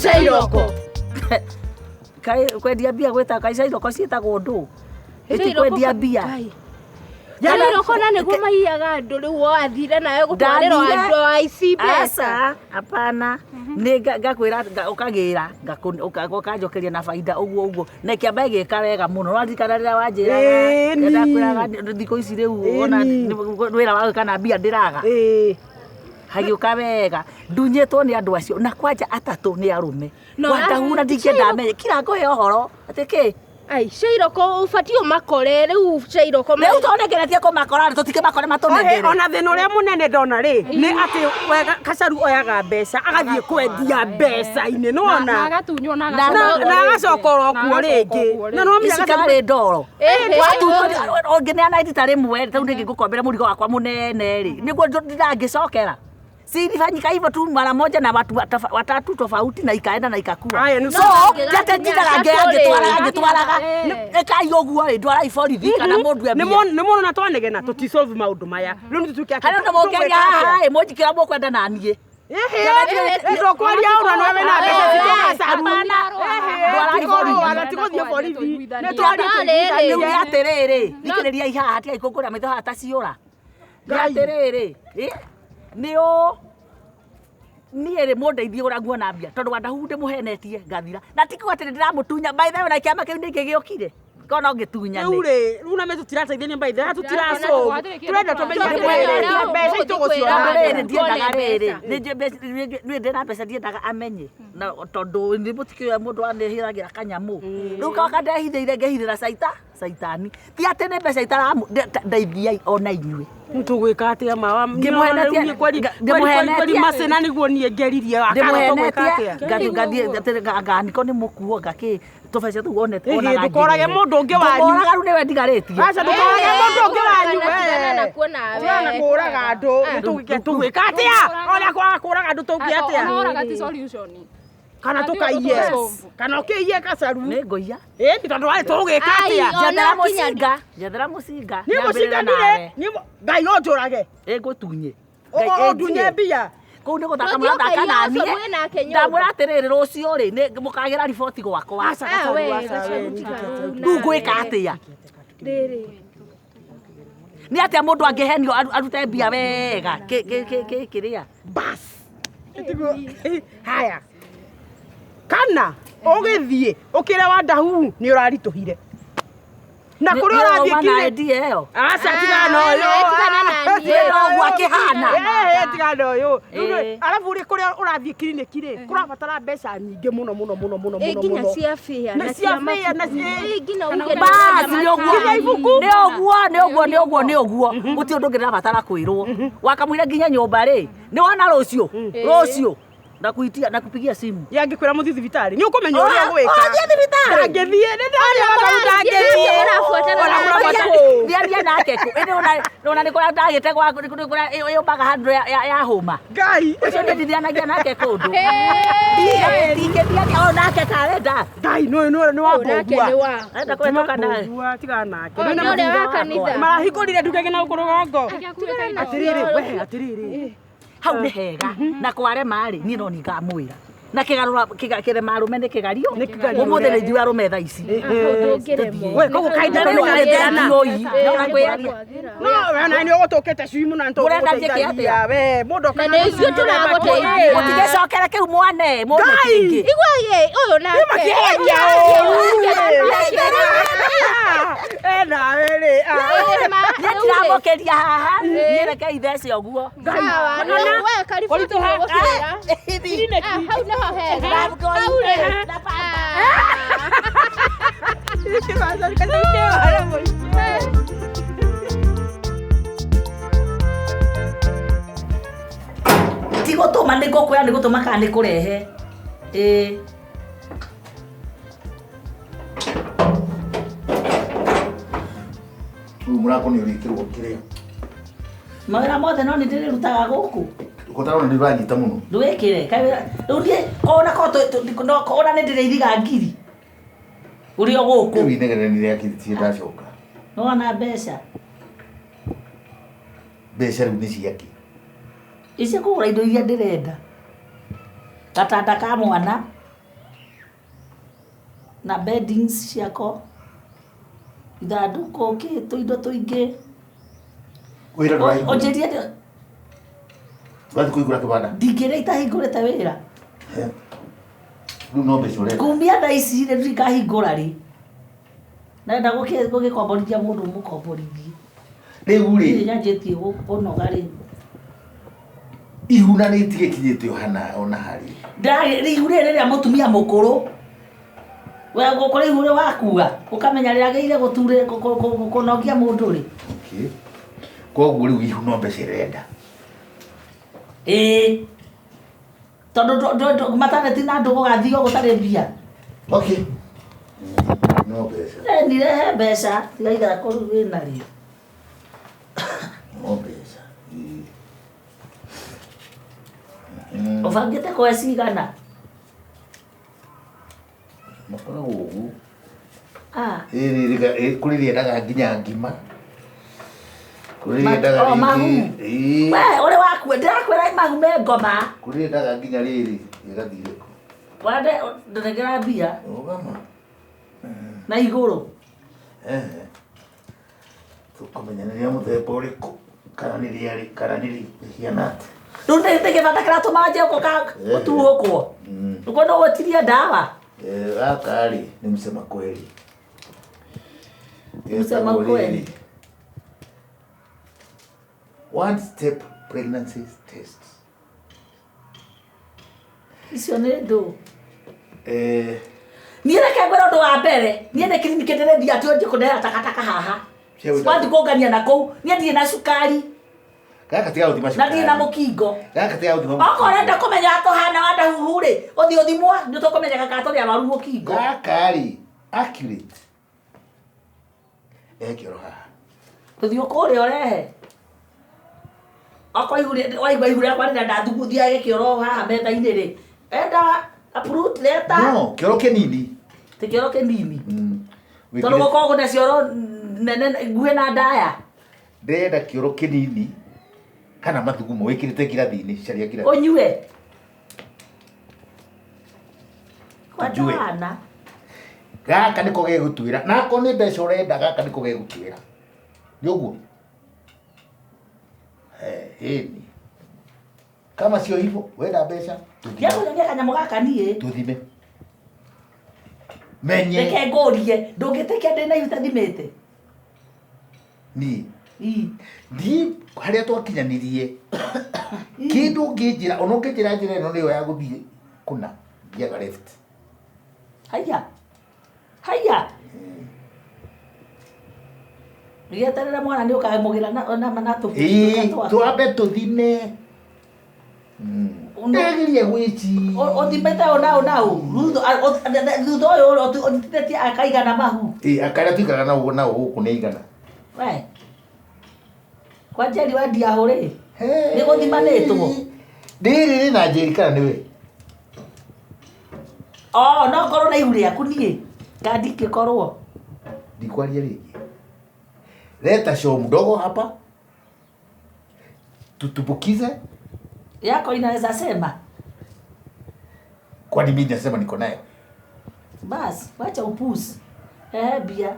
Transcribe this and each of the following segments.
Icairoko. Kai kwendia mbia gwita kai Icairoko ciĩtagwo ndũ. Ĩti kwendia mbia. Icairoko na nĩguo maiyaga andũ rĩu wathire nawe gũtwarĩrwo andũ aici mbeca. Aca, hapana. Nĩ ngakwĩra ũkagĩra ũkanjokeria na baida ũguo. Na kĩamba gĩka wega mũno. No ndikana rĩrĩa wanjĩraga. Ndakwĩraga thikũ ici rĩu ona wĩra wa kana mbia ndĩraga. Hagĩũka wega. Ndunyĩtwo nĩ andũ acio na kwanja atatũ nĩ arũme. Wandahuna ndingĩenda amenye. Kira ngũhe ũhoro. Atĩ kĩ? Ai, Icairoko ubatio makore rĩu Icairoko. Rĩu tuonekeretie kũmakora tũtikĩmakore matũnengere. Ona thĩna ũrĩa mũnene ndona rĩ nĩ atĩ Kacaru oyaga mbeca agathiĩ kwendia mbeca-inĩ nĩwona. Na agatunywo na agacoka orokuo rĩngĩ. Na no mĩaka cikarĩ ndoro. Ũngĩneana rita rĩmwe rĩu ningĩ ngũkombera mũrigo wakwa mũnene rĩ. Nĩguo ndangĩcokera. Silifanyika hivyo tu mara moja na watu watatu tofauti na ikaenda na ikakua. So, jate jitara angetwaraga. Eka yoguo ndwara iborithi kana mundu Nĩ mũno na twanegena tũtisolve maũndũ maya. Rĩu nĩ tũtukia. Harĩ ndo mũkenya haha mũnjikira mũkwenda na niĩ. Ndokwaria ona nowe na mbeca citũgacaru. Ndwara iborithi. Wala tigũthiĩ borithi. Nĩ twari atĩrĩrĩ. Thikĩrĩria ihaha hatia ikũngũra maitho haha ta ciũra. Atĩrĩrĩ. Nĩo niĩ rĩ mũndeithie ũrĩa nguona mbia tondũ Wandahu ndĩmũhenetie ngathira na tikuga atĩ ndĩramũtunya by the way na kĩama kĩu nĩkĩ gĩokire kana ũngĩtunyane rĩu na mĩ tũtirateithania by the way tũtiraco tũrenda tũmenye mbeca itũgũciona ndiendaga rĩrĩ nĩ ndĩna mbeca ndiendaga amenye na tondũ nĩ mũtikĩoya mũndũ anehĩragĩra kanyamũ rĩu kaka ndehithĩire ngehithĩra caitani ti atĩ nĩ mbeca itarandeithia ona inyuĩ tũgwĩka atĩa mawa ndĩmũhenetie macena nĩguo niĩ ngeririe nganiko nĩ mũkuo ngakĩ tũbeca tũu wonete onaga ndũkorage mũndũ ũngĩ wanyu ndũkoraga rĩu nĩwe ndigarĩtie aca ndũkorage mũndũ ũngĩ wanyu twana kũraga andũ tũgwĩka atĩa ona kwaga kũraga andũ tũngĩ atĩa oraga ti solution kana tukaiye kana ukiiye Kacaru nĩ ngũiya ĩ tondu wale tũgwĩka atĩa njethera mũcinga nĩ mũcinga ndire ngai no njũrage ngũtunye ndunye mbia kũu nĩ gũthaka mũrathaka na niĩ ndamwĩra atĩrĩrĩ rũciũ rĩ mũkagĩra riboti gwakwa rĩu ngwĩka atĩa nĩ atĩa mũndũ angĩhenio arute mbia wega kĩrĩa bas haya kana ũgĩthiĩ ũkĩre Wandahu nĩ ũraritũhire na kũrĩa ũrathiĩ kire ndiyo aca tigana ũyũ no gwakĩhana tigana ũyũ arabu rĩ kũrĩa ũrathiĩ kiriniki rĩ kũrabatara mbeca nyingĩ mũno nginya cia fĩa na cia fĩa na nginya uge basi nĩ ũguo gũtirĩ ũndũ ũngĩ ndĩrabatara kwĩrwo wakamwĩre nginya nyũmba rĩ nĩ wona rũciũ nakupigia simu yangikwĩra mũthiĩ thibitarĩ nĩ ũkũmenya ũrĩa gwĩka angĩthiĩ ndiaria nake ona nĩ kũrĩa ndagĩte yũmbaga handũ ya hũma ngai ũcio ndĩthianagia nake kũndũ ndingĩthiania onake karenda ngai nĩ wambũgua enda kũhĩtũka nawe tigana nake marahingũrire ndugage na ũkũrũgongo atĩrĩrĩ hau nĩ hega na kwarema rĩ niĩ no ngamwĩra na kĩrema arũme nĩ kĩgario ũmũthĩ nĩ njui arũme thaa ici koguo kahinda nĩ ũgũtũkĩte cui mũno nĩtũgũteithagia we mũndũ mũtigĩcokere kĩu mwane mũndũ kĩngĩ ũyũ nake nawe rĩ nĩtiramũkĩria haha niĩ reke ithece ũguo tigũtũma nĩ ngũkwĩra nĩ gũtũma kana nĩ kũrehe Mũrakoni ũrĩkĩrwo kĩrĩa mawĩra mothe no nĩ ndĩrĩrutaga gũkũ ũtarona nĩ ũranyita mũno ndwĩkĩre rĩu ndiĩ ona nĩ ndĩrĩiriga ngiri ũrĩ o gũkũ wĩnegeranire akiri tie ndacoka nĩwona mbeca rĩu nĩ ciake ici kũgũra indo iria ndĩrenda gatanda ka mwana na beddings ciako ithanduko indo tuingi Wira ndwai. onjerie Wathi kuigura kibanda. ndingĩrĩa itahingũrĩte wĩra Rĩu no mbeca ũrenda. kumia thaa ici rĩ ndikahingũra rĩ nenda gũgĩkomborithia mũndũ mũkomborithie Rĩu rĩ nyanjĩtie gũnoga rĩ ihuna nĩ itigĩkinyĩte hana ona harĩ. ihu rĩrĩ rĩrĩa mũtumia mũkũrũ we gũkũrĩ ihu rĩ wakua ũkamenya rĩagĩrĩire kũnogia mũndũ rĩ. Okay. Koguo rĩu ihu no mbeca ĩrenda. Tondũ mataneti na andũ gũgathio gũtarĩ mbia. Okay. No mbeca. Nirehe mbeca tigaigara kũrũ wĩna rĩ. No mbeca. Ũbangĩte kũhe cigana? Makoragwo ũguo. Kũrĩ rĩendaga nginya ngima. Kũrĩ rĩendaga rĩngĩ. Ũrĩ wakua ndĩrakwĩra mahu me ngoma. Kũrĩ rĩendaga nginya rĩrĩ rĩgathire kũ. Wande ndĩregera mbia. Ũgama. Na igũrũ. Tũkamenya nĩ rĩa mũthemba ũrĩkũ kana nĩ rĩarĩ kana nĩ rĩhiana atĩa. Rĩu nĩgĩbata kĩratũma wanjie gũtuhũkwo. Ũkwenda gũtiria ndawa. Gaka rĩ nĩ msema kweli. Msema kweli. One step pregnancy test. Icio nĩ ndũ. Niĩ reke ngwĩre ũndũ wa mbere, niĩ nĩ kiriniki ndĩrĩthia atĩ ũnjĩ kũndehera takataka haha. Wathi kũngania na kũu, niĩ ndirĩ na cukari. Gaka tiga gũthima cukari. Na ndirĩ na mũkingo. Gaka tiga gũthima. Okorwo ũrenda kũmenya tũhana wanda huhu rĩ, ũthiĩ ũthimwo, nĩ tũkũmenya kana tũrĩ arwaru mũkingo. Gaka rĩ accurate. Kĩoro haha. Tũthiĩ kũrĩa ũrehe. Okorwo waigua ihu rĩakwa rĩrenda nduguthia gĩkĩoro haha metha-inĩ rĩ, enda approved letter. No, kĩoro kĩnini. Ti kĩoro kĩnini. Tondũ gũkorwo na cioro nene nguhĩ na ndaya. Ndĩrenda kĩoro kĩnini kana mathugumo wĩkĩrĩte kirathi-inĩ caria kirathi. Ũnyue. Kwajana. Gaka nĩko gĩgũtuĩra. Na akorwo nĩ mbeca ũrenda gaka nĩko gĩgũtuĩra. Nĩ ũguo? Hĩni. Kama sio hivyo, wenda mbeca. Nĩakũnyonia kanyamũ gaka niĩ. Tũthime. Menye. Reke ngũrie, ndũngĩtĩkia ndĩna ihu tathimĩte. Niĩ. Ndiĩ harĩa twakinyanirie. Kĩndũ ũngĩnjĩra, ona ũngĩnjĩra njĩra ĩno nĩyo ya gũthiĩ kũna, thiaga left. Haya. Haya. Nĩgeterera mwana nĩ ũkamũgĩra na tũbutũ. Twambe tũthime. Ndagĩria gwĩci. Ũthimĩte ũna thutha ũyũ ũtithĩtie akaigana mahu. Akarĩa tuikaraga na gũkũ nĩ igana. We. Kwa njeri wendia hũrĩ. Nĩ gũthimanĩtwo. Ndĩrĩ rĩna njeri kana nĩwe? No ngorwo na ihu rĩaku niĩ. Kandi ingĩkorwo. Ndikwaria rĩngĩ. Leta show mdogo hapa. Tutumbukize. Yako inaweza sema. Kwani mimi nasema niko nayo? Bas, wacha upuzi. Bia.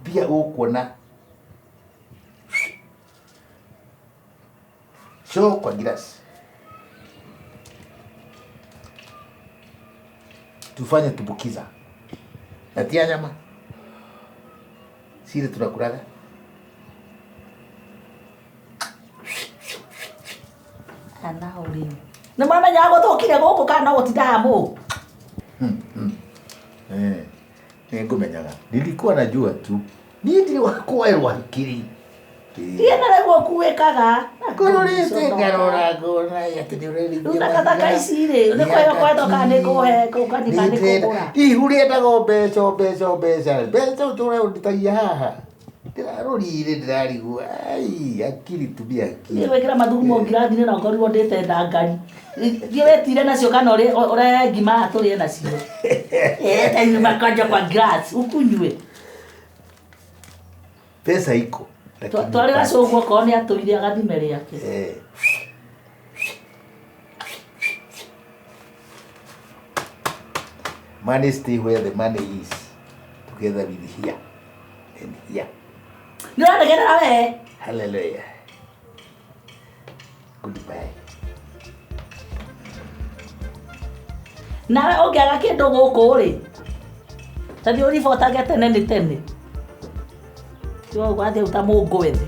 Bia ukuona. Show kwa gilasi. Tufanye tumbukiza. Natia nyama. Sile tunakulaga. Ana uri. Na mama nyago thukire guku kana utindaga mu. Nĩngũmenyaga. Nilikuwa najua tu. Nindi wakuerwa akiri. Ndiye na rĩu kuwekaga. Kũrũrĩte ngarora ngona atĩ nĩ ũreri. Utakataka ici rĩ, nĩ kwenda kwenda nĩ kũhe kũkani kana kũgũra. Ihu rĩendaga mbeca. Mbeca ũtũre ũnditagia haha. Ndĩrarũrire ndĩrarigwo. Ai, akiri tumia akiri. Nĩ wekĩra mathugumo ngirathi-inĩ na ngorirwo ndĩte ndangari. Thiĩ wetire nacio kana ũrehe ngima tũrĩe nacio. Kaini makanja kwa glass ukunywe. Pesa iko. Twarĩra cũguo korwo nĩ atũire agathime rĩake. Money stay where the money is. Together with here and here. Nĩ ũranegenera we? Hallelujah. Goodbye. Nawe ũngĩaga kĩndũ gũkũ rĩ, ta thiĩ ũribotage tene nĩ tene. Tiga ũgathiĩ ũta mũngũ wethi.